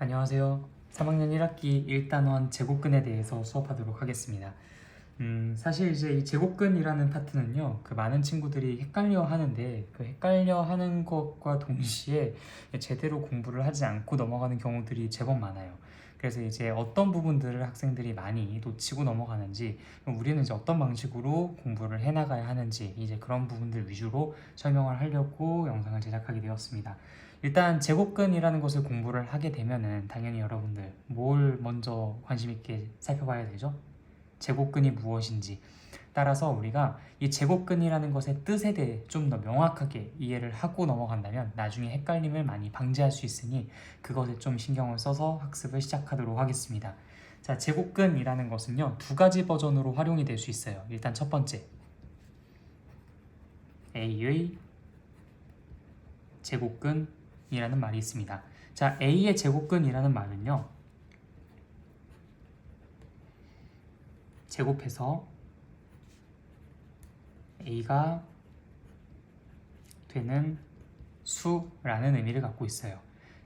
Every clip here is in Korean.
안녕하세요. 3학년 1학기 1단원 제곱근에 대해서 수업하도록 하겠습니다. 사실 이제 이 제곱근이라는 파트는요, 그 많은 친구들이 헷갈려 하는데, 그 헷갈려 하는 것과 동시에 제대로 공부를 하지 않고 넘어가는 경우들이 제법 많아요. 그래서 이제 어떤 부분들을 학생들이 많이 놓치고 넘어가는지, 우리는 이제 어떤 방식으로 공부를 해나가야 하는지, 이제 그런 부분들 위주로 설명을 하려고 영상을 제작하게 되었습니다. 일단 제곱근이라는 것을 공부를 하게 되면은 당연히 여러분들 뭘 먼저 관심 있게 살펴봐야 되죠? 제곱근이 무엇인지. 따라서 우리가 이 제곱근이라는 것의 뜻에 대해 좀 더 명확하게 이해를 하고 넘어간다면 나중에 헷갈림을 많이 방지할 수 있으니 그것에 좀 신경을 써서 학습을 시작하도록 하겠습니다. 자, 제곱근이라는 것은요, 두 가지 버전으로 활용이 될 수 있어요. 일단 첫 번째, A의 제곱근이라는 말이 있습니다. 자, A의 제곱근이라는 말은요, 제곱해서 A가 되는 수라는 의미를 갖고 있어요.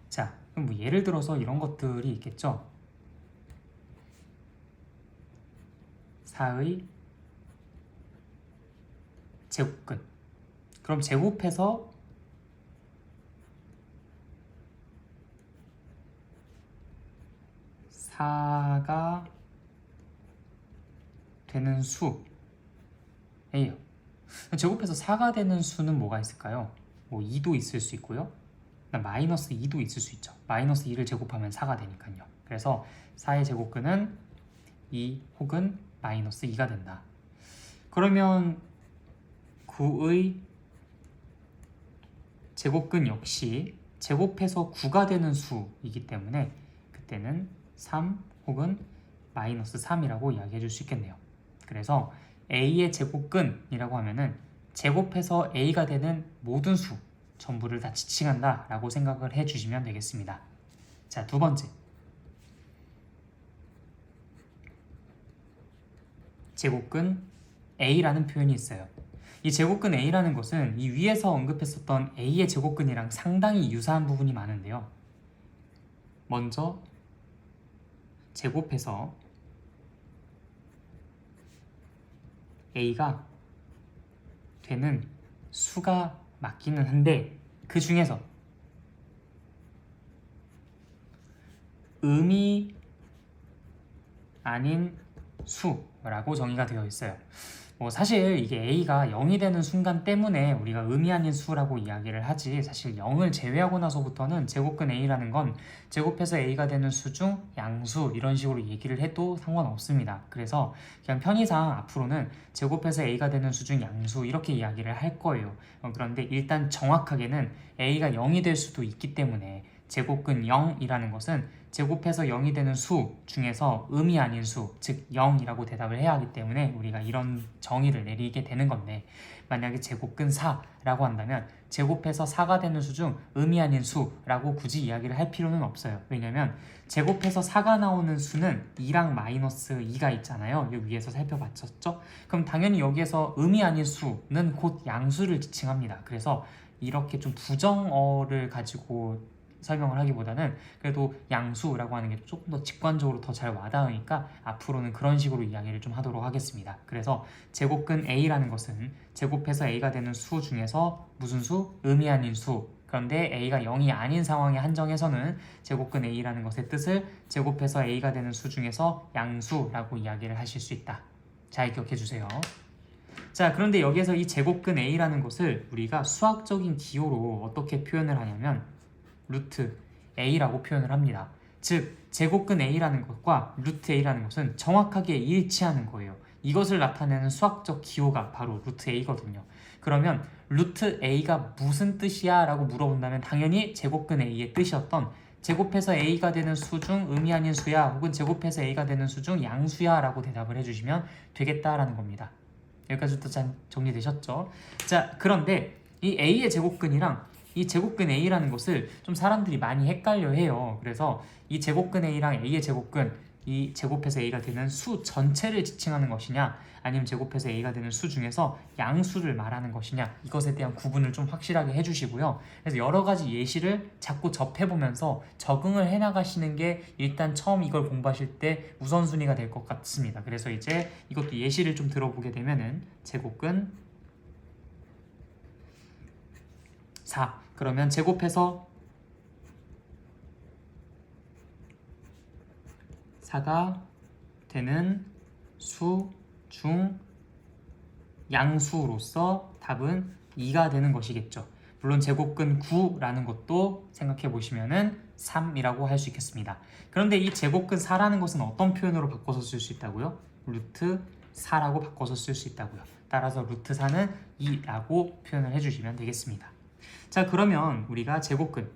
자, 그럼 뭐 예를 들어서 이런 것들이 있겠죠. 4의 제곱근. 그럼 제곱해서 4가 되는 수예요. 제곱해서 4가 되는 수는 뭐가 있을까요? 뭐 2도 있을 수 있고요. 마이너스 2도 있을 수 있죠. 마이너스 2를 제곱하면 4가 되니까요. 그래서 4의 제곱근은 2 혹은 마이너스 2가 된다. 그러면 9의 제곱근 역시 제곱해서 9가 되는 수이기 때문에 그때는 3 혹은 마이너스 3이라고 이야기해 줄 수 있겠네요. 그래서 A의 제곱근이라고 하면은 제곱해서 A가 되는 모든 수 전부를 다 지칭한다 라고 생각을 해 주시면 되겠습니다. 자, 두 번째, 제곱근 A라는 표현이 있어요. 이 제곱근 A라는 것은 이 위에서 언급했었던 A의 제곱근이랑 상당히 유사한 부분이 많은데요. 먼저 제곱해서 A가 되는 수가 맞기는 한데 그 중에서 음이 아닌 수라고 정의가 되어 있어요. 사실 이게 A가 0이 되는 순간 때문에 우리가 의미 아닌 수라고 이야기를 하지, 사실 0을 제외하고 나서부터는 제곱근 A라는 건 제곱해서 A가 되는 수 중 양수 이런 식으로 얘기를 해도 상관없습니다. 그래서 그냥 편의상 앞으로는 제곱해서 A가 되는 수 중 양수 이렇게 이야기를 할 거예요. 그런데 일단 정확하게는 A가 0이 될 수도 있기 때문에 제곱근 0이라는 것은 제곱해서 0이 되는 수 중에서 음이 아닌 수, 즉 0이라고 대답을 해야 하기 때문에 우리가 이런 정의를 내리게 되는 건데, 만약에 제곱근 4라고 한다면 제곱해서 4가 되는 수 중 음이 아닌 수라고 굳이 이야기를 할 필요는 없어요. 왜냐면 제곱해서 4가 나오는 수는 2랑 마이너스 2가 있잖아요. 여기 위에서 살펴봤었죠? 그럼 당연히 여기에서 음이 아닌 수는 곧 양수를 지칭합니다. 그래서 이렇게 좀 부정어를 가지고 설명을 하기보다는 그래도 양수라고 하는 게 조금 더 직관적으로 더 잘 와닿으니까 앞으로는 그런 식으로 이야기를 좀 하도록 하겠습니다. 그래서 제곱근 A라는 것은 제곱해서 A가 되는 수 중에서 무슨 수? 음이 아닌 수. 그런데 A가 0이 아닌 상황에 한정해서는 제곱근 A라는 것의 뜻을 제곱해서 A가 되는 수 중에서 양수라고 이야기를 하실 수 있다. 잘 기억해 주세요. 자, 그런데 여기에서 이 제곱근 A라는 것을 우리가 수학적인 기호로 어떻게 표현을 하냐면 루트 A라고 표현을 합니다. 즉, 제곱근 A라는 것과 루트 A라는 것은 정확하게 일치하는 거예요. 이것을 나타내는 수학적 기호가 바로 루트 A거든요. 그러면 루트 A가 무슨 뜻이야? 라고 물어본다면 당연히 제곱근 A의 뜻이었던 제곱해서 A가 되는 수 중 음이 아닌 수야, 혹은 제곱해서 A가 되는 수 중 양수야 라고 대답을 해주시면 되겠다라는 겁니다. 여기까지부터 잘 정리되셨죠? 자, 그런데 이 A의 제곱근이랑 이 제곱근 A라는 것을 좀 사람들이 많이 헷갈려 해요. 그래서 이 제곱근 A랑 A의 제곱근 이 제곱해서 a가 되는 수 전체를 지칭하는 것이냐, 아니면 제곱해서 a가 되는 수 중에서 양수를 말하는 것이냐, 이것에 대한 구분을 좀 확실하게 해주시고요. 그래서 여러 가지 예시를 자꾸 접해보면서 적응을 해나가시는 게 일단 처음 이걸 공부하실 때 우선순위가 될 것 같습니다. 그래서 이제 이것도 예시를 좀 들어보게 되면은 제곱근 4, 그러면 제곱해서 4가 되는 수 중 양수로서 답은 2가 되는 것이겠죠. 물론 제곱근 9라는 것도 생각해 보시면은 3이라고 할 수 있겠습니다. 그런데 이 제곱근 4라는 것은 어떤 표현으로 바꿔서 쓸 수 있다고요? 루트 4라고 바꿔서 쓸 수 있다고요. 따라서 루트 4는 2라고 표현을 해주시면 되겠습니다. 자, 그러면 우리가 제곱근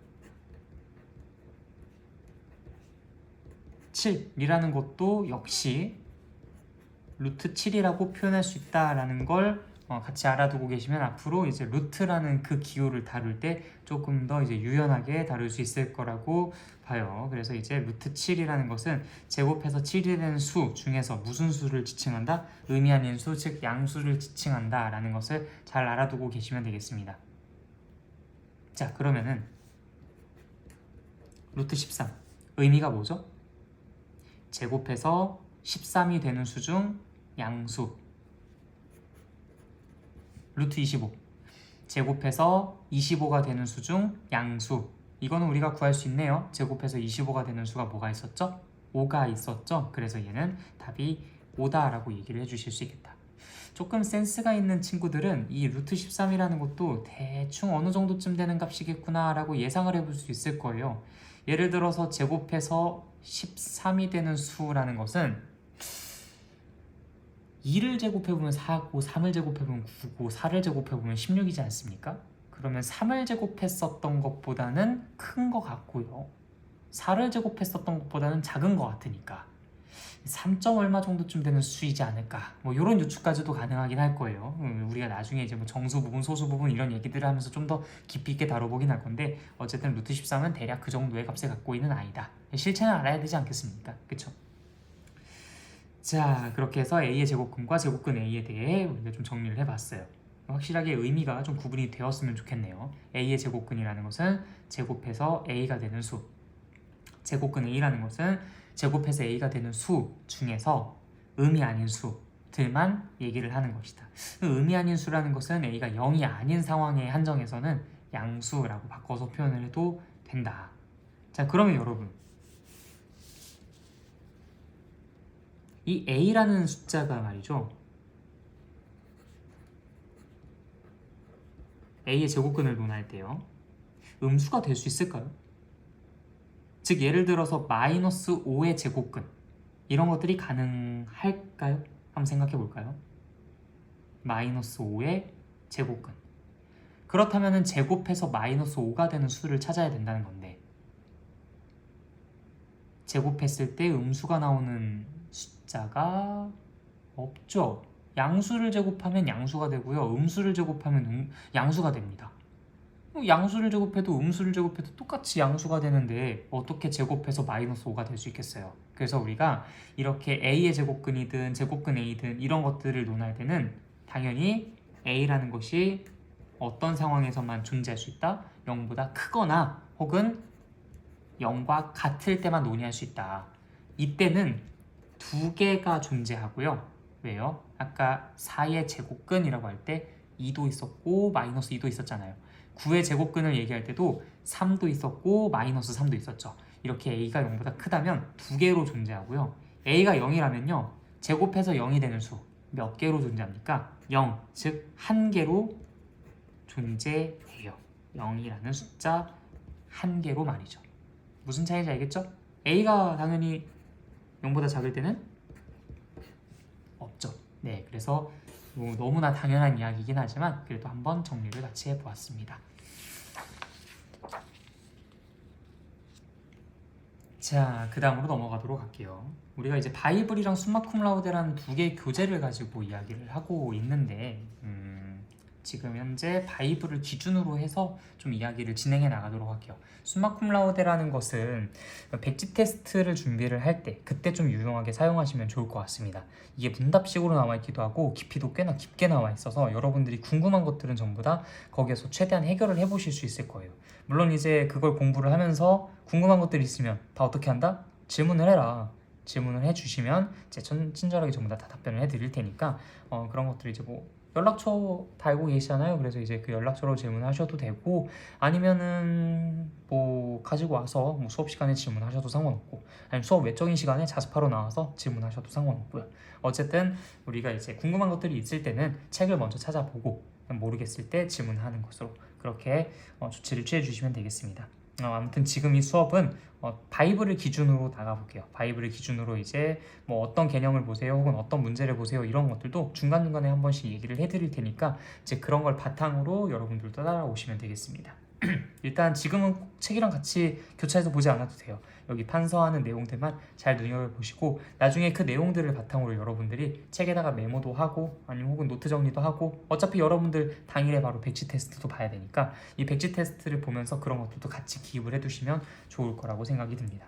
7이라는 것도 역시 루트 7이라고 표현할 수 있다라는 걸 같이 알아두고 계시면 앞으로 이제 루트라는 그 기호를 다룰 때 조금 더 이제 유연하게 다룰 수 있을 거라고 봐요. 그래서 이제 루트 7이라는 것은 제곱해서 7이 되는 수 중에서 무슨 수를 지칭한다? 의미 아닌 수, 즉 양수를 지칭한다 라는 것을 잘 알아두고 계시면 되겠습니다. 자, 그러면은 루트 13 의미가 뭐죠? 제곱해서 13이 되는 수 중 양수. 루트 25 제곱해서 25가 되는 수 중 양수. 이거는 우리가 구할 수 있네요. 제곱해서 25가 되는 수가 뭐가 있었죠? 5가 있었죠. 그래서 얘는 답이 5다라고 얘기를 해주실 수 있겠다. 조금 센스가 있는 친구들은 이 루트 13이라는 것도 대충 어느 정도쯤 되는 값이겠구나 라고 예상을 해볼 수 있을 거예요. 예를 들어서 제곱해서 13이 되는 수라는 것은 2를 제곱해보면 4고 3을 제곱해보면 9고 4를 제곱해보면 16이지 않습니까? 그러면 3을 제곱했었던 것보다는 큰 것 같고요. 4를 제곱했었던 것보다는 작은 것 같으니까 3점 얼마 정도쯤 되는 수이지 않을까, 뭐 이런 유추까지도 가능하긴 할 거예요. 우리가 나중에 이제 뭐 정수 부분, 소수 부분 이런 얘기들을 하면서 좀 더 깊이 있게 다뤄보긴 할 건데, 어쨌든 루트 13은 대략 그 정도의 값을 갖고 있는 아이다. 실체는 알아야 되지 않겠습니까? 그쵸? 자, 그렇게 해서 a의 제곱근과 제곱근 a에 대해 우리가 좀 정리를 해봤어요. 확실하게 의미가 좀 구분이 되었으면 좋겠네요. a의 제곱근이라는 것은 제곱해서 a가 되는 수, 제곱근 a라는 것은 제곱해서 a가 되는 수 중에서 의미 아닌 수들만 얘기를 하는 것이다. 의미 아닌 수라는 것은 a가 0이 아닌 상황에 한정해서는 양수라고 바꿔서 표현을 해도 된다. 자, 그러면 여러분, 이 a라는 숫자가 말이죠, a의 제곱근을 논할 때요, 음수가 될 수 있을까요? 즉 예를 들어서 마이너스 5의 제곱근, 이런 것들이 가능할까요? 한번 생각해 볼까요? 마이너스 5의 제곱근, 그렇다면 제곱해서 마이너스 5가 되는 수를 찾아야 된다는 건데, 제곱했을 때 음수가 나오는 숫자가 없죠. 양수를 제곱하면 양수가 되고요, 음수를 제곱하면 양수가 됩니다. 양수를 제곱해도 음수를 제곱해도 똑같이 양수가 되는데 어떻게 제곱해서 마이너스 5가 될 수 있겠어요? 그래서 우리가 이렇게 a의 제곱근이든 제곱근 a든 이런 것들을 논할 때는 당연히 a라는 것이 어떤 상황에서만 존재할 수 있다? 0보다 크거나 혹은 0과 같을 때만 논의할 수 있다. 이때는 두 개가 존재하고요. 왜요? 아까 4의 제곱근이라고 할 때 2도 있었고 마이너스 2도 있었잖아요. 9의 제곱근을 얘기할 때도 3도 있었고 마이너스 3도 있었죠. 이렇게 a가 0보다 크다면 두 개로 존재하고요. a가 0이라면요, 제곱해서 0이 되는 수 몇 개로 존재합니까? 0, 즉 한 개로 존재해요. 0이라는 숫자 한 개로 말이죠. 무슨 차이인지 알겠죠? a가 당연히 0보다 작을 때는 없죠. 네, 그래서 뭐 너무나 당연한 이야기이긴 하지만 그래도 한번 정리를 같이 해보았습니다. 자, 그 다음으로 넘어가도록 할게요. 우리가 이제 바이블이랑 숨마 쿰 라우데라는 두 개의 교재를 가지고 이야기를 하고 있는데 지금 현재 바이블을 기준으로 해서 좀 이야기를 진행해 나가도록 할게요. 숨마 쿰라우데라는 것은 백지 테스트를 준비를 할 때 그때 좀 유용하게 사용하시면 좋을 것 같습니다. 이게 문답식으로 나와 있기도 하고 깊이도 꽤나 깊게 나와 있어서 여러분들이 궁금한 것들은 전부 다 거기에서 최대한 해결을 해보실 수 있을 거예요. 물론 이제 그걸 공부를 하면서 궁금한 것들이 있으면 다 어떻게 한다? 질문을 해라. 질문을 해주시면 제 친절하게 전부 다 답변을 해드릴 테니까 그런 것들이 이제 뭐 연락처 다 알고 계시잖아요. 그래서 이제 그 연락처로 질문하셔도 되고 아니면은 뭐 가지고 와서 뭐 수업 시간에 질문하셔도 상관없고 아니면 수업 외적인 시간에 자습하러 나와서 질문하셔도 상관없고요. 어쨌든 우리가 이제 궁금한 것들이 있을 때는 책을 먼저 찾아보고 모르겠을 때 질문하는 것으로 그렇게 조치를 취해 주시면 되겠습니다. 아무튼 지금 이 수업은 바이블을 기준으로 나가볼게요. 바이블을 기준으로 이제 뭐 어떤 개념을 보세요 혹은 어떤 문제를 보세요 이런 것들도 중간중간에 한 번씩 얘기를 해드릴 테니까 이제 그런 걸 바탕으로 여러분들도 따라오시면 되겠습니다. 일단 지금은 꼭 책이랑 같이 교차해서 보지 않아도 돼요. 여기 판서하는 내용들만 잘 눈여겨보시고 나중에 그 내용들을 바탕으로 여러분들이 책에다가 메모도 하고 아니면 혹은 노트 정리도 하고 어차피 여러분들 당일에 바로 백지 테스트도 봐야 되니까 이 백지 테스트를 보면서 그런 것들도 같이 기입을 해두시면 좋을 거라고 생각이 듭니다.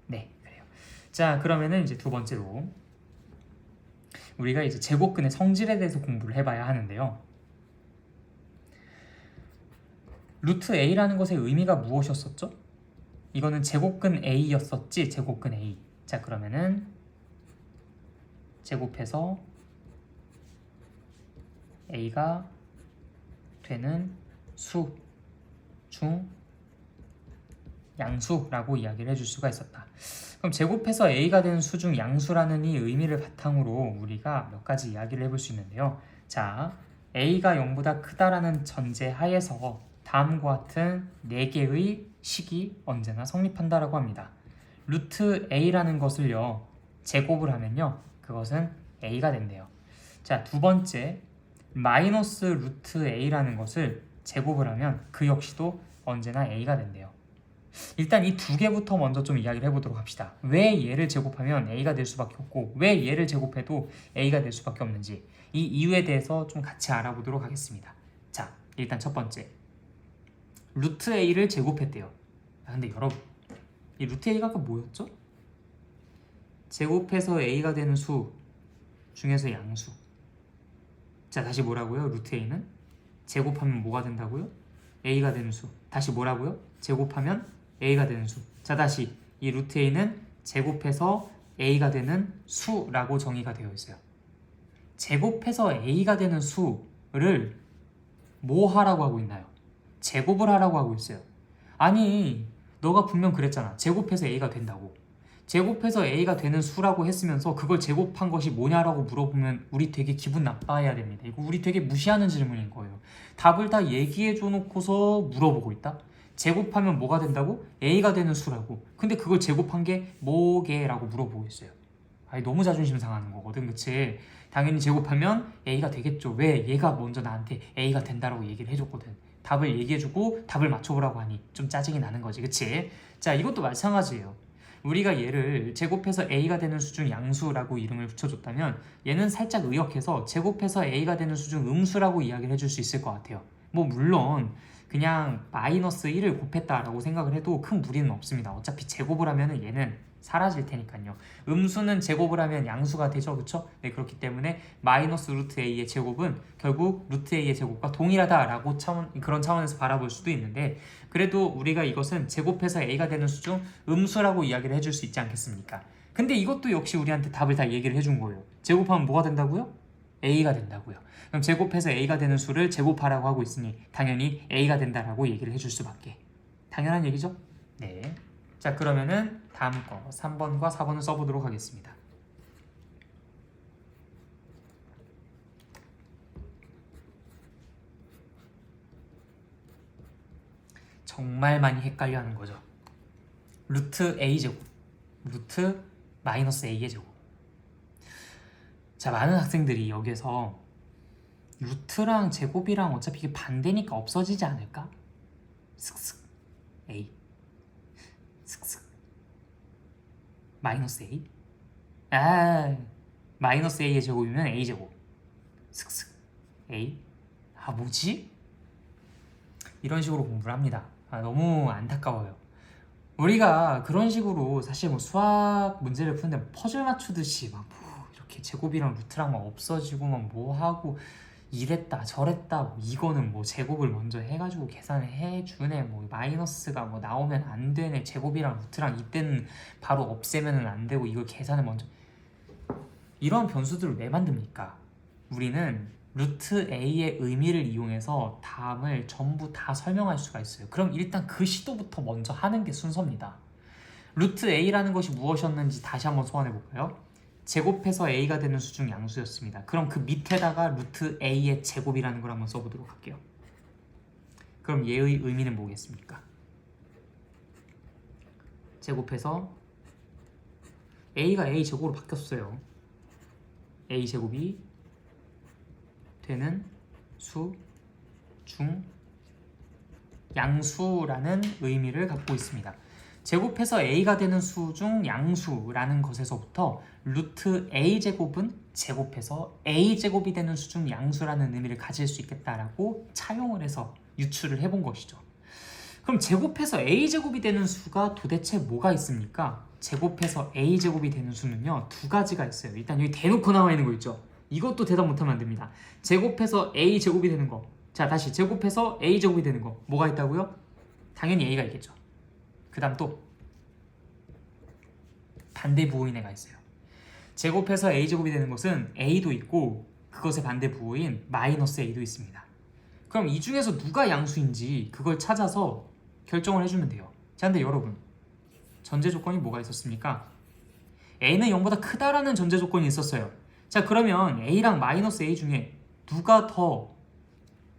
네, 그래요. 자, 그러면은 이제 두 번째로 우리가 이제 제곱근의 성질에 대해서 공부를 해봐야 하는데요. 루트 A라는 것의 의미가 무엇이었었죠? 이거는 제곱근 A였었지? 제곱근 A. 자, 그러면은 제곱해서 A가 되는 수 중 양수라고 이야기를 해줄 수가 있었다. 그럼 제곱해서 A가 되는 수 중 양수라는 이 의미를 바탕으로 우리가 몇 가지 이야기를 해볼 수 있는데요. 자, A가 0보다 크다라는 전제 하에서 다음과 같은 4개의 식이 언제나 성립한다라고 합니다. 루트 A라는 것을요 제곱을 하면요 그것은 A가 된대요. 자, 두 번째 마이너스 루트 A라는 것을 제곱을 하면 그 역시도 언제나 A가 된대요. 일단 이 두 개부터 먼저 좀 이야기를 해보도록 합시다. 왜 얘를 제곱하면 A가 될 수밖에 없고 왜 얘를 제곱해도 A가 될 수밖에 없는지 이 이유에 대해서 좀 같이 알아보도록 하겠습니다. 자, 일단 첫 번째 루트 A를 제곱했대요. 근데 여러분 이 루트 A가 아까 뭐였죠? 제곱해서 A가 되는 수 중에서 양수. 자, 다시 뭐라고요? 루트 A는 제곱하면 뭐가 된다고요? A가 되는 수. 다시 뭐라고요? 제곱하면 A가 되는 수. 자, 다시 이 루트 A는 제곱해서 A가 되는 수라고 정의가 되어 있어요. 제곱해서 A가 되는 수를 뭐 하라고 하고 있나요? 제곱을 하라고 하고 있어요. 아니, 너가 분명 그랬잖아. 제곱해서 A가 된다고. 제곱해서 A가 되는 수라고 했으면서 그걸 제곱한 것이 뭐냐라고 물어보면 우리 되게 기분 나빠해야 됩니다. 이거 우리 되게 무시하는 질문인 거예요. 답을 다 얘기해줘 놓고서 물어보고 있다? 제곱하면 뭐가 된다고? A가 되는 수라고. 근데 그걸 제곱한 게 뭐게라고 물어보고 있어요. 아니, 너무 자존심 상하는 거거든, 그치? 당연히 제곱하면 A가 되겠죠. 왜? 얘가 먼저 나한테 A가 된다라고 얘기를 해줬거든. 답을 얘기해주고 답을 맞춰보라고 하니 좀 짜증이 나는 거지, 그치? 자, 이것도 마찬가지예요. 우리가 얘를 제곱해서 A가 되는 수중 양수라고 이름을 붙여줬다면 얘는 살짝 의역해서 제곱해서 A가 되는 수중 음수라고 이야기를 해줄 수 있을 것 같아요. 뭐 물론 그냥 마이너스 1을 곱했다라고 생각을 해도 큰 무리는 없습니다. 어차피 제곱을 하면 얘는 사라질 테니까요. 음수는 제곱을 하면 양수가 되죠, 그렇죠? 네, 그렇기 때문에 마이너스 루트 A의 제곱은 결국 루트 A의 제곱과 동일하다라고 그런 차원에서 바라볼 수도 있는데 그래도 우리가 이것은 제곱해서 A가 되는 수 중 음수라고 이야기를 해줄 수 있지 않겠습니까? 근데 이것도 역시 우리한테 답을 다 얘기를 해준 거예요. 제곱하면 뭐가 된다고요? A가 된다고요. 그럼 제곱해서 A가 되는 수를 제곱하라고 하고 있으니 당연히 A가 된다라고 얘기를 해줄 수밖에. 당연한 얘기죠? 네. 자, 그러면은 다음 거 3번과 4번을 써보도록 하겠습니다. 정말 많이 헷갈려하는 거죠. 루트 A제곱, 루트 마이너스 A의 제곱. 자, 많은 학생들이 여기서 루트랑 제곱이랑 어차피 이게 반대니까 없어지지 않을까? 슥슥 A 슥슥 마이너스 A? 마이너스 A의 제곱이면 A제곱 슥슥 A? 아 뭐지? 이런 식으로 공부를 합니다. 너무 안타까워요. 우리가 그런 식으로 사실 뭐 수학 문제를 푸는데 퍼즐 맞추듯이 막 뭐 이렇게 제곱이랑 루트랑 막 없어지고 막 뭐 하고 이랬다 저랬다 뭐 이거는 뭐 제곱을 먼저 해가지고 계산을 해주네 뭐 마이너스가 뭐 나오면 안 되네 제곱이랑 루트랑 이때는 바로 없애면은 안 되고 이걸 계산을 먼저 이런 변수들을 왜 만듭니까? 우리는 루트 a의 의미를 이용해서 다음을 전부 다 설명할 수가 있어요. 그럼 일단 그 시도부터 먼저 하는 게 순서입니다. 루트 a라는 것이 무엇이었는지 다시 한번 소환해 볼까요? 제곱해서 a가 되는 수중 양수였습니다. 그럼 그 밑에다가 루트 a의 제곱이라는 걸 한번 써보도록 할게요. 그럼 얘의 의미는 뭐겠습니까? 제곱해서 a가 a 제곱으로 바뀌었어요. a 제곱이 되는 수 중 양수라는 의미를 갖고 있습니다. 제곱해서 a가 되는 수 중 양수라는 것에서부터 루트 a제곱은 제곱해서 a제곱이 되는 수 중 양수라는 의미를 가질 수 있겠다라고 차용을 해서 유출을 해본 것이죠. 그럼 제곱해서 a제곱이 되는 수가 도대체 뭐가 있습니까? 제곱해서 a제곱이 되는 수는요 두 가지가 있어요. 일단 여기 대놓고 나와 있는 거 있죠. 이것도 대답 못하면 안 됩니다. 제곱해서 a제곱이 되는 거. 자 다시 제곱해서 a제곱이 되는 거 뭐가 있다고요? 당연히 a가 있겠죠. 그 다음 또 반대 부호인 애가 있어요. 제곱해서 a제곱이 되는 것은 a도 있고 그것의 반대 부호인 마이너스 a도 있습니다. 그럼 이 중에서 누가 양수인지 그걸 찾아서 결정을 해주면 돼요. 자 근데 여러분 전제 조건이 뭐가 있었습니까? a는 0보다 크다라는 전제 조건이 있었어요. 자 그러면 a랑 마이너스 a 중에 누가 더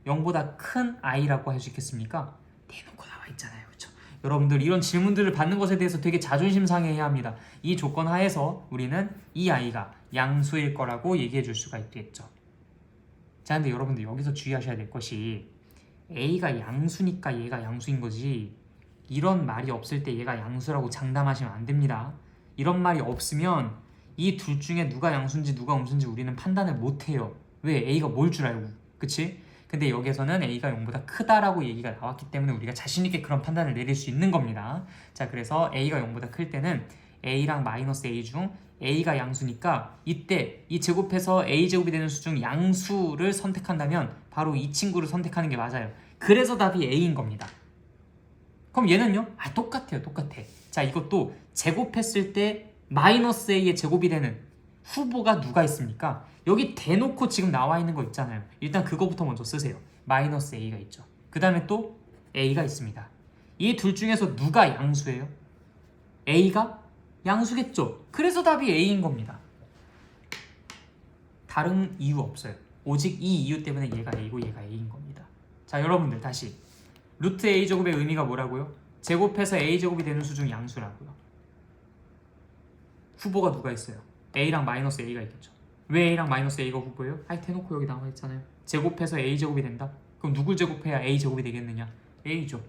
0보다 큰 i라고 할 수 있겠습니까? 대놓고 나와 있잖아요. 그렇죠? 여러분들 이런 질문들을 받는 것에 대해서 되게 자존심 상해해야 합니다. 이 조건 하에서 우리는 이 i가 양수일 거라고 얘기해 줄 수가 있겠죠. 자 근데 여러분들 여기서 주의하셔야 될 것이 a가 양수니까 얘가 양수인 거지 이런 말이 없을 때 얘가 양수라고 장담하시면 안 됩니다. 이런 말이 없으면 이 둘 중에 누가 양수인지 누가 음수인지 우리는 판단을 못해요. 왜? a가 뭘 줄 알고 그치? 근데 여기서는 a가 0보다 크다라고 얘기가 나왔기 때문에 우리가 자신있게 그런 판단을 내릴 수 있는 겁니다. 자 그래서 a가 0보다 클 때는 a랑 마이너스 a 중 a가 양수니까 이때 이 제곱해서 a제곱이 되는 수 중 양수를 선택한다면 바로 이 친구를 선택하는 게 맞아요. 그래서 답이 a인 겁니다. 그럼 얘는요? 똑같아요. 똑같아. 자 이것도 제곱했을 때 마이너스 a의 제곱이 되는 후보가 누가 있습니까? 여기 대놓고 지금 나와 있는 거 있잖아요. 일단 그거부터 먼저 쓰세요. 마이너스 a가 있죠. 그 다음에 또 a가 있습니다. 이 둘 중에서 누가 양수예요? a가 양수겠죠. 그래서 답이 a인 겁니다. 다른 이유 없어요. 오직 이 이유 때문에 얘가 a고 얘가 a인 겁니다. 자 여러분들 다시 루트 a제곱의 의미가 뭐라고요? 제곱해서 a제곱이 되는 수 중 양수라고요. 후보가 누가 있어요? a랑 마이너스 a가 있겠죠. 왜 a랑 마이너스 a가 후보예요? 대놓고 여기 나와 있잖아요. 제곱해서 a제곱이 된다? 그럼 누굴 제곱해야 a제곱이 되겠느냐? a죠.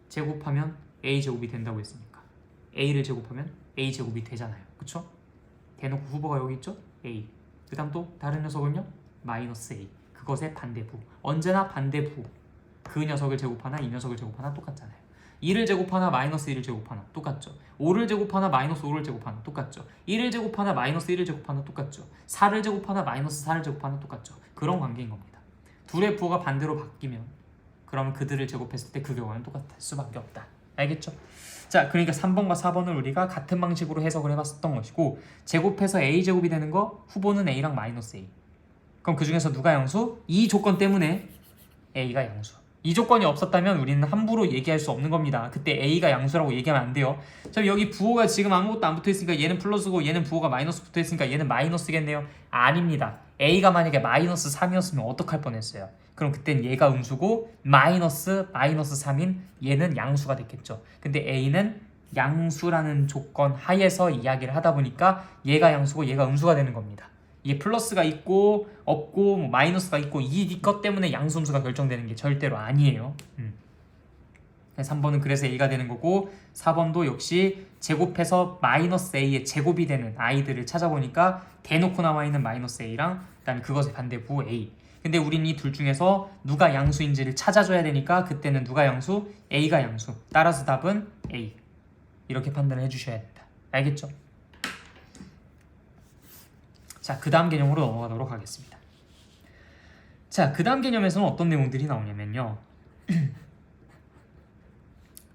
제곱하면 a제곱이 된다고 했으니까 a를 제곱하면 a제곱이 되잖아요. 그쵸? 대놓고 후보가 여기 있죠? a. 그 다음 또 다른 녀석은요? 마이너스 a. 그것의 반대부. 언제나 반대부. 그 녀석을 제곱하나 이 녀석을 제곱하나 똑같잖아요. 2를 제곱하나 마이너스 1을 제곱하나 똑같죠. 5를 제곱하나 마이너스 5를 제곱하나 똑같죠. 1을 제곱하나 마이너스 1을 제곱하나 똑같죠. 4를 제곱하나 마이너스 4를 제곱하나 똑같죠. 그런 관계인 겁니다. 둘의 부호가 반대로 바뀌면 그러면 그들을 제곱했을 때 그 결과는 똑같을 수밖에 없다. 알겠죠? 자 그러니까 3번과 4번을 우리가 같은 방식으로 해석을 해봤었던 것이고 제곱해서 a제곱이 되는 거 후보는 a랑 마이너스 a. 그럼 그 중에서 누가 양수? 이 조건 때문에 a가 양수. 이 조건이 없었다면 우리는 함부로 얘기할 수 없는 겁니다. 그때 a가 양수라고 얘기하면 안 돼요. 자 여기 부호가 지금 아무것도 안 붙어있으니까 얘는 플러스고 얘는 부호가 마이너스 붙어있으니까 얘는 마이너스겠네요. 아닙니다. a가 만약에 마이너스 3이었으면 어떡할 뻔했어요. 그럼 그땐 얘가 음수고 마이너스 3인 얘는 양수가 됐겠죠. 근데 a는 양수라는 조건 하에서 이야기를 하다 보니까 얘가 양수고 얘가 음수가 되는 겁니다. 이게 플러스가 있고 없고 뭐 마이너스가 있고 이 것 때문에 양수음수가 결정되는 게 절대로 아니에요. 3번은 그래서 a가 되는 거고 4번도 역시 제곱해서 마이너스 a의 제곱이 되는 아이들을 찾아보니까 대놓고 나와 있는 마이너스 a랑 그다음에 그것의 반대부 a. 근데 우린 이 둘 중에서 누가 양수인지를 찾아줘야 되니까 그때는 누가 양수? A가 양수. 따라서 답은 A. 이렇게 판단을 해주셔야 된다. 알겠죠? 자, 그 다음 개념으로 넘어가도록 하겠습니다. 자, 그 다음 개념에서는 어떤 내용들이 나오냐면요.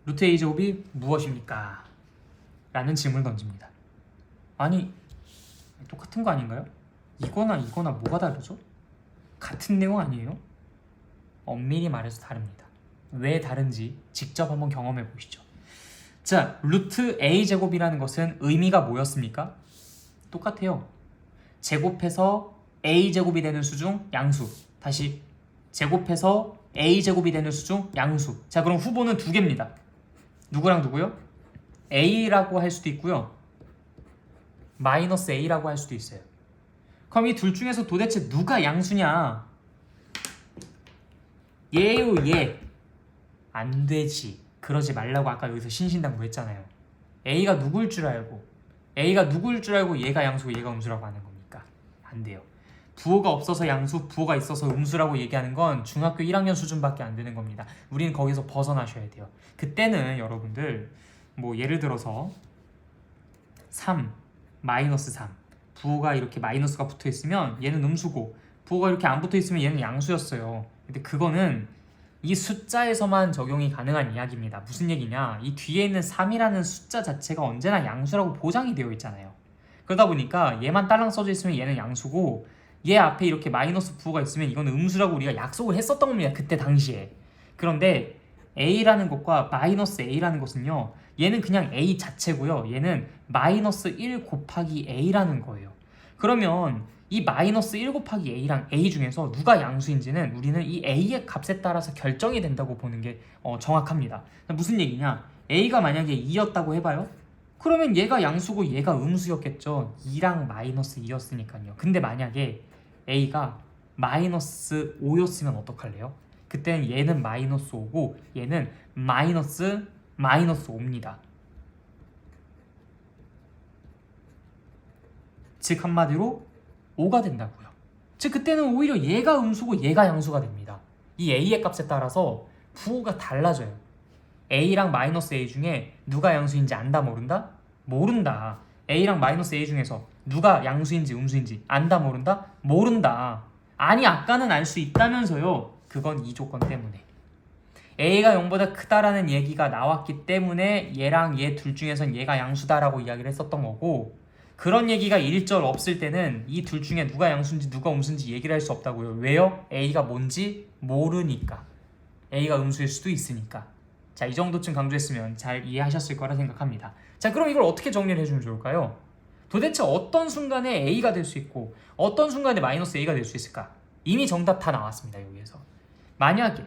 루트 A 제곱이 무엇입니까? 라는 질문을 던집니다. 아니, 똑같은 거 아닌가요? 이거나 뭐가 다르죠? 같은 내용 아니에요? 엄밀히 말해서 다릅니다. 왜 다른지 직접 한번 경험해 보시죠. 자, 루트 A 제곱이라는 것은 의미가 뭐였습니까? 똑같아요. 제곱해서 A 제곱이 되는 수 중 양수. 다시 제곱해서 A 제곱이 되는 수 중 양수. 자, 그럼 후보는 두 개입니다. 누구랑 누구요? A라고 할 수도 있고요. 마이너스 A라고 할 수도 있어요. 그럼 이 둘 중에서 도대체 누가 양수냐? 얘요, 얘. 안 되지. 그러지 말라고 아까 여기서 신신당부했잖아요. A가 누구일 줄 알고 얘가 양수고 얘가 음수라고 하는 겁니까? 안 돼요. 부호가 없어서 양수, 부호가 있어서 음수라고 얘기하는 건 중학교 1학년 수준밖에 안 되는 겁니다. 우리는 거기서 벗어나셔야 돼요. 그때는 여러분들 뭐 예를 들어서 3, 마이너스 3 부호가 이렇게 마이너스가 붙어 있으면 얘는 음수고 부호가 이렇게 안 붙어 있으면 얘는 양수였어요. 근데 그거는 이 숫자에서만 적용이 가능한 이야기입니다. 무슨 얘기냐? 이 뒤에 있는 3이라는 숫자 자체가 언제나 양수라고 보장이 되어 있잖아요. 그러다 보니까 얘만 딸랑 써져 있으면 얘는 양수고 얘 앞에 이렇게 마이너스 부호가 있으면 이건 음수라고 우리가 약속을 했었던 겁니다. 그때 당시에. 그런데 A라는 것과 마이너스 A라는 것은요. 얘는 그냥 A 자체고요. 얘는 마이너스 1 곱하기 A라는 거예요. 그러면 이 마이너스 1 곱하기 A랑 A 중에서 누가 양수인지는 우리는 이 A의 값에 따라서 결정이 된다고 보는 게 정확합니다. 무슨 얘기냐? A가 만약에 2였다고 해봐요. 그러면 얘가 양수고 얘가 음수였겠죠. 2랑 마이너스 2였으니까요. 근데 만약에 A가 마이너스 5였으면 어떡할래요? 그때는 얘는 마이너스 5고 얘는 마이너스 5입니다. 즉 한마디로 5가 된다고요. 즉 그때는 오히려 얘가 음수고 얘가 양수가 됩니다. 이 A의 값에 따라서 부호가 달라져요. A랑 마이너스 A 중에 누가 양수인지 안다 모른다? 모른다. A랑 마이너스 A 중에서 누가 양수인지 음수인지 안다 모른다? 모른다. 아니 아까는 알 수 있다면서요. 그건 이 조건 때문에. A가 0보다 크다라는 얘기가 나왔기 때문에 얘랑 얘 둘 중에선 얘가 양수다라고 이야기를 했었던 거고 그런 얘기가 일절 없을 때는 이 둘 중에 누가 양수인지 누가 음수인지 얘기를 할 수 없다고요. 왜요? A가 뭔지 모르니까. A가 음수일 수도 있으니까. 자, 이 정도쯤 강조했으면 잘 이해하셨을 거라 생각합니다. 자, 그럼 이걸 어떻게 정리를 해주면 좋을까요? 도대체 어떤 순간에 A가 될 수 있고 어떤 순간에 마이너스 A가 될 수 있을까? 이미 정답 다 나왔습니다. 여기에서. 만약에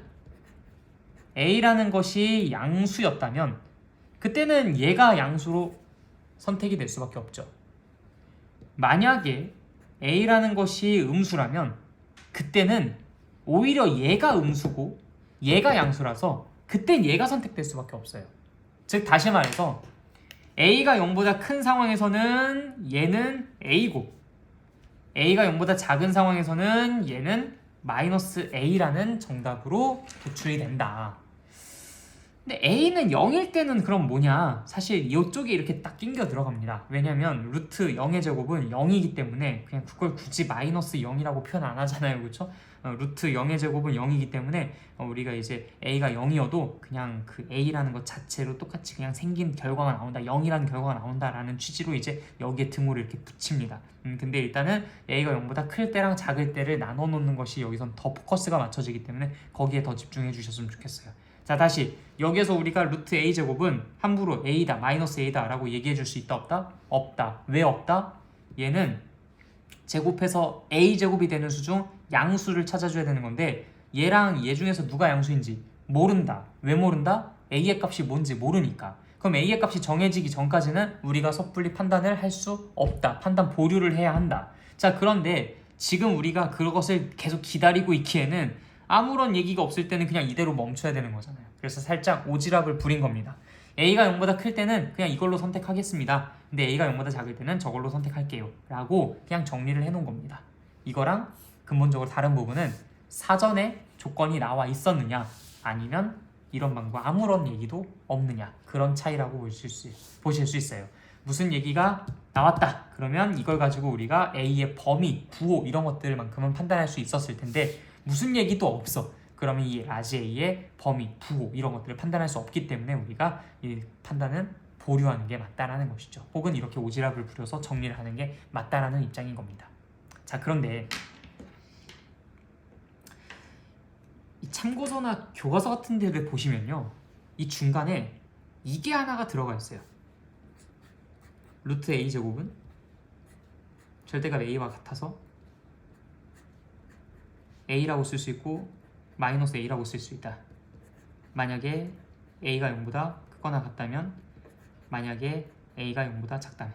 A라는 것이 양수였다면 그때는 얘가 양수로 선택이 될 수밖에 없죠. 만약에 A라는 것이 음수라면 그때는 오히려 얘가 음수고 얘가 양수라서 그땐 얘가 선택될 수밖에 없어요. 즉 다시 말해서 A가 0보다 큰 상황에서는 얘는 A고 A가 0보다 작은 상황에서는 얘는 마이너스 A라는 정답으로 도출이 된다. 근데 A는 0일 때는 그럼 뭐냐? 사실 이쪽에 이렇게 딱 낑겨 들어갑니다. 왜냐면 루트 0의 제곱은 0이기 때문에 그냥 그걸 굳이 마이너스 0이라고 표현 안 하잖아요. 그렇죠? 루트 0의 제곱은 0이기 때문에 우리가 이제 A가 0이어도 그냥 그 A라는 것 자체로 똑같이 그냥 생긴 결과가 나온다. 0이라는 결과가 나온다라는 취지로 이제 여기에 등호를 이렇게 붙입니다. 근데 일단은 A가 0보다 클 때랑 작을 때를 나눠 놓는 것이 여기선 더 포커스가 맞춰지기 때문에 거기에 더 집중해 주셨으면 좋겠어요. 자, 다시 여기에서 우리가 루트 A 제곱은 함부로 A다 마이너스 A다 라고 얘기해 줄 수 있다 없다? 없다. 왜 없다? 얘는 제곱해서 A 제곱이 되는 수 중 양수를 찾아줘야 되는 건데 얘랑 얘 중에서 누가 양수인지 모른다. 왜 모른다? A의 값이 뭔지 모르니까. 그럼 A의 값이 정해지기 전까지는 우리가 섣불리 판단을 할 수 없다. 판단 보류를 해야 한다. 자, 그런데 지금 우리가 그것을 계속 기다리고 있기에는 아무런 얘기가 없을 때는 그냥 이대로 멈춰야 되는 거잖아요. 그래서 살짝 오지랖을 부린 겁니다. A가 0보다 클 때는 그냥 이걸로 선택하겠습니다. 근데 A가 0보다 작을 때는 저걸로 선택할게요 라고 그냥 정리를 해놓은 겁니다. 이거랑 근본적으로 다른 부분은 사전에 조건이 나와 있었느냐 아니면 이런 방법 아무런 얘기도 없느냐 그런 차이라고 보실 수 있어요. 무슨 얘기가 나왔다 그러면 이걸 가지고 우리가 A의 범위, 부호 이런 것들만큼은 판단할 수 있었을 텐데 무슨 얘기도 없어. 그러면 이 라지 A의 범위, 부호 이런 것들을 판단할 수 없기 때문에 우리가 이 판단은 보류하는 게 맞다라는 것이죠. 혹은 이렇게 오지랖을 부려서 정리를 하는 게 맞다라는 입장인 겁니다. 자, 그런데 이 참고서나 교과서 같은 데를 보시면요, 이 중간에 이게 하나가 들어가 있어요. 루트 A 제곱은 절대값 A와 같아서 A라고 쓸 수 있고 마이너스 A라고 쓸 수 있다. 만약에 A가 0보다 크거나 같다면, 만약에 A가 0보다 작다면.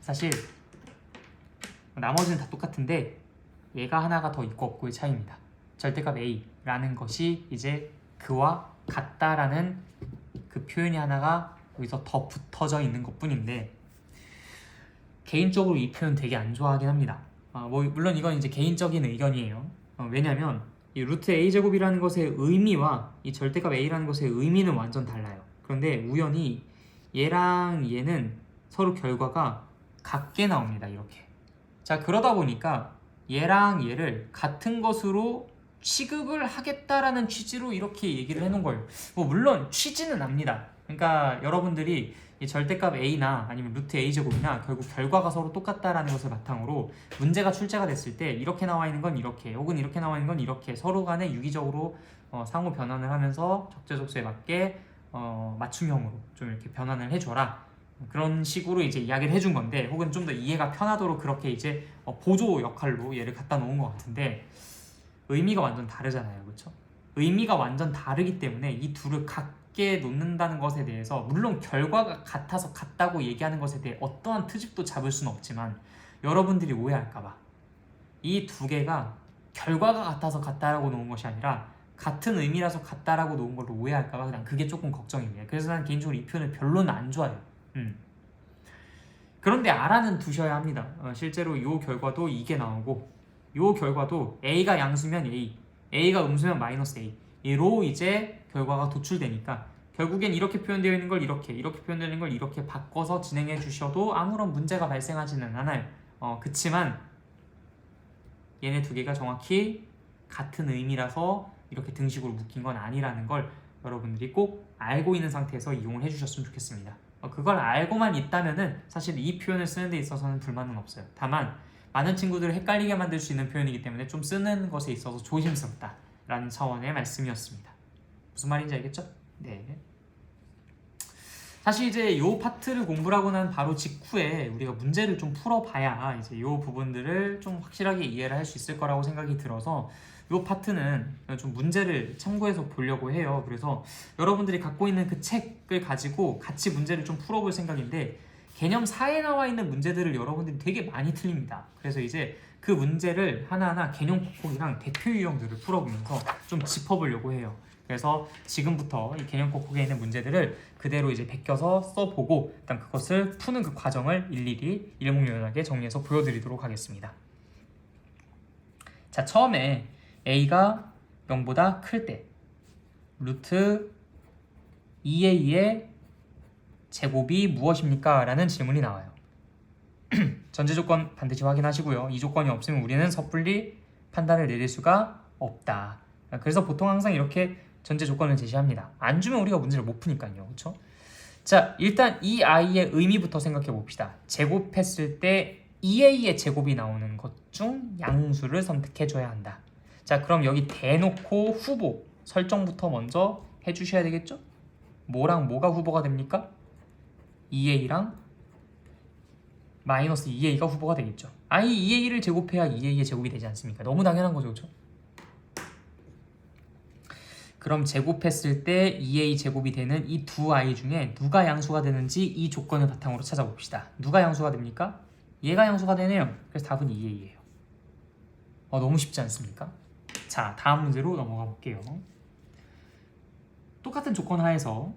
사실 나머지는 다 똑같은데 얘가 하나가 더 있고 없고의 차이입니다. 절대값 A라는 것이 이제 그와 같다라는 그 표현이 하나가 여기서 더 붙어져 있는 것뿐인데, 개인적으로 이 표현 되게 안 좋아하긴 합니다. 물론 이건 이제 개인적인 의견이에요. 왜냐면 이 루트 A 제곱이라는 것의 의미와 이 절대값 A라는 것의 의미는 완전 달라요. 그런데 우연히 얘랑 얘는 서로 결과가 같게 나옵니다. 이렇게. 자, 그러다 보니까 얘랑 얘를 같은 것으로 취급을 하겠다라는 취지로 이렇게 얘기를 해놓은 거예요. 물론 취지는 압니다. 그러니까 여러분들이 이 절대값 A나 아니면 루트 A 제곱이나 결국 결과가 서로 똑같다라는 것을 바탕으로 문제가 출제가 됐을 때 이렇게 나와 있는 건 이렇게, 혹은 이렇게 나와 있는 건 이렇게 서로 간에 유기적으로 상호 변환을 하면서 적재적소에 맞게 맞춤형으로 좀 이렇게 변환을 해줘라. 그런 식으로 이제 이야기를 해준 건데, 혹은 좀 더 이해가 편하도록 그렇게 이제 보조 역할로 얘를 갖다 놓은 것 같은데, 의미가 완전 다르잖아요. 그렇죠? 의미가 완전 다르기 때문에 이 둘을 같게 놓는다는 것에 대해서, 물론 결과가 같아서 같다고 얘기하는 것에 대해 어떠한 트집도 잡을 수는 없지만, 여러분들이 오해할까봐 이 두 개가 결과가 같아서 같다라고 놓은 것이 아니라 같은 의미라서 같다라고 놓은 걸로 오해할까봐 그냥 그게 조금 걱정입니다. 그래서 난 개인적으로 이 표현을 별로는 안 좋아해요. 그런데 알아는 두셔야 합니다. 실제로 이 결과도 이게 나오고, 이 결과도 A가 양수면 A, A가 음수면 마이너스 A, 이로 이제 결과가 도출되니까 결국엔 이렇게 표현되어 있는 걸 이렇게 표현되는 걸 이렇게 바꿔서 진행해 주셔도 아무런 문제가 발생하지는 않아요. 그치만 얘네 두 개가 정확히 같은 의미라서 이렇게 등식으로 묶인 건 아니라는 걸 여러분들이 꼭 알고 있는 상태에서 이용을 해주셨으면 좋겠습니다. 그걸 알고만 있다면은 사실 이 표현을 쓰는 데 있어서는 불만은 없어요. 다만 많은 친구들을 헷갈리게 만들 수 있는 표현이기 때문에 좀 쓰는 것에 있어서 조심스럽다라는 차원의 말씀이었습니다. 무슨 말인지 알겠죠? 네. 사실 이제 이 파트를 공부를 하고 난 바로 직후에 우리가 문제를 좀 풀어봐야 이제 이 부분들을 좀 확실하게 이해를 할 수 있을 거라고 생각이 들어서 이 파트는 좀 문제를 참고해서 보려고 해요. 그래서 여러분들이 갖고 있는 그 책을 가지고 같이 문제를 좀 풀어볼 생각인데, 개념 4에 나와 있는 문제들을 여러분들이 되게 많이 틀립니다. 그래서 이제 그 문제를 하나하나 개념 콕콕이랑 대표 유형들을 풀어보면서 좀 짚어보려고 해요. 그래서 지금부터 이 개념 콕콕에 있는 문제들을 그대로 이제 베껴서 써보고, 일단 그것을 푸는 그 과정을 일일이 일목요연하게 정리해서 보여드리도록 하겠습니다. 자, 처음에 A가 0보다 클 때 루트 2A의 제곱이 무엇입니까? 라는 질문이 나와요. 전제 조건 반드시 확인하시고요. 이 조건이 없으면 우리는 섣불리 판단을 내릴 수가 없다. 그래서 보통 항상 이렇게 전제 조건을 제시합니다. 안 주면 우리가 문제를 못 푸니까요. 그렇죠? 자, 일단 이 아이의 의미부터 생각해 봅시다. 제곱했을 때 2A의 제곱이 나오는 것 중 양수를 선택해 줘야 한다. 자, 그럼 여기 대놓고 후보 설정부터 먼저 해주셔야 되겠죠? 뭐랑 뭐가 후보가 됩니까? 2A랑 마이너스 2A가 후보가 되겠죠. 아이 2A를 제곱해야 2A의 제곱이 되지 않습니까? 너무 당연한 거죠. 그렇죠? 그럼 제곱했을 때 2A 제곱이 되는 이 두 아이 중에 누가 양수가 되는지 이 조건을 바탕으로 찾아봅시다. 누가 양수가 됩니까? 얘가 양수가 되네요. 그래서 답은 2A예요. 너무 쉽지 않습니까? 자, 다음 문제로 넘어가 볼게요. 똑같은 조건 하에서